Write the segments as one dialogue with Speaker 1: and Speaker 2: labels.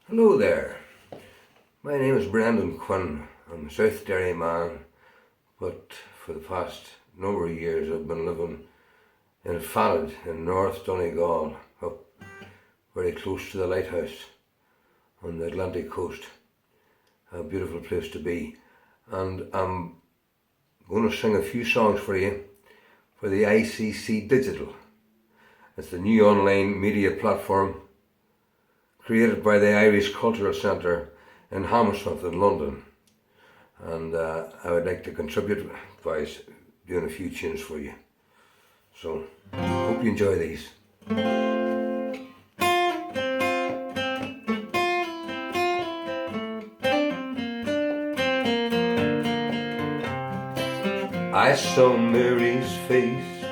Speaker 1: Hello there, my name is Brendan Quinn. I'm a South Derry man, but for the past number of years I've been living in Fanad in North Donegal, up very close to the lighthouse on the Atlantic coast. A beautiful place to be. And I'm going to sing a few songs for you for the ICC Digital. It's the new online media platform created by the Irish Cultural Centre in Hammersmith in London, and I would like to contribute by doing a few tunes for you. So, hope you enjoy these. I saw Mary's face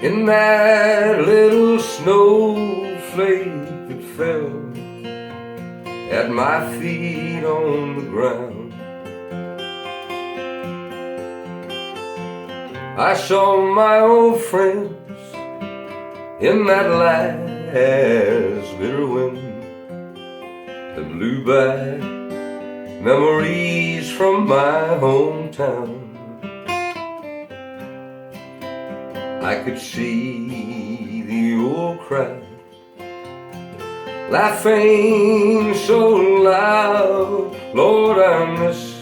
Speaker 1: in that little snowflake that fell at my feet on the ground. I saw my old friends in that last bitter wind that blew back memories from my hometown. I could see the old crowd laughing so loud. Lord, I miss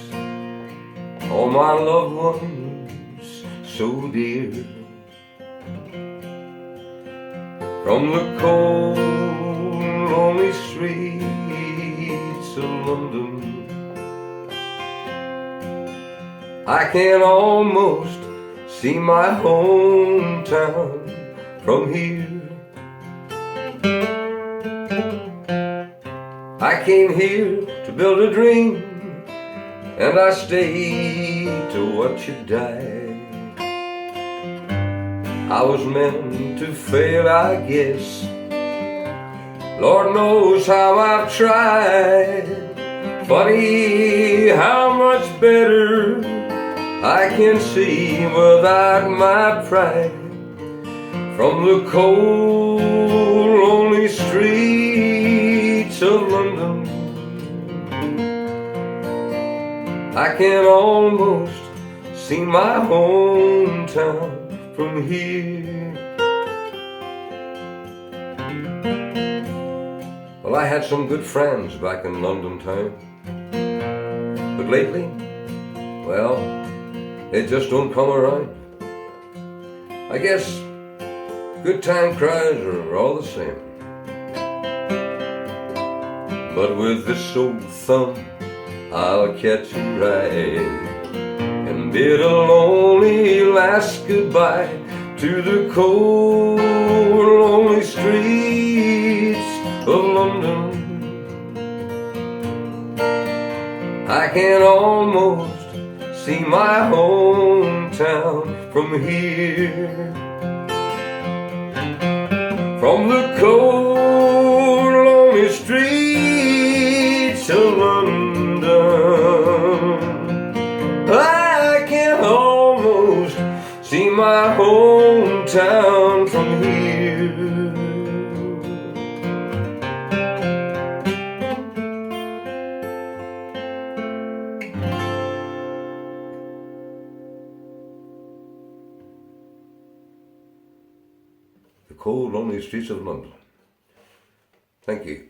Speaker 1: all my loved ones so dear. From the cold, lonely streets of London, I can almost see my hometown from here. I came here to build a dream, and I stayed to watch it die. I was meant to fail, I guess. Lord knows how I've tried. Funny how much better I can see without my pride. From the cold, lonely streets of London, I can almost see my hometown from here. Well, I had some good friends back in London town, but lately, well, they just don't come around. I guess good time crowds are all the same. But with this old thumb, I'll catch a ride and bid a lonely last goodbye to the cold, lonely streets of London. I can almost see my hometown from here. From the cold, lonely streets of London, I can almost see my hometown from here. The cold, lonely streets of London. Thank you.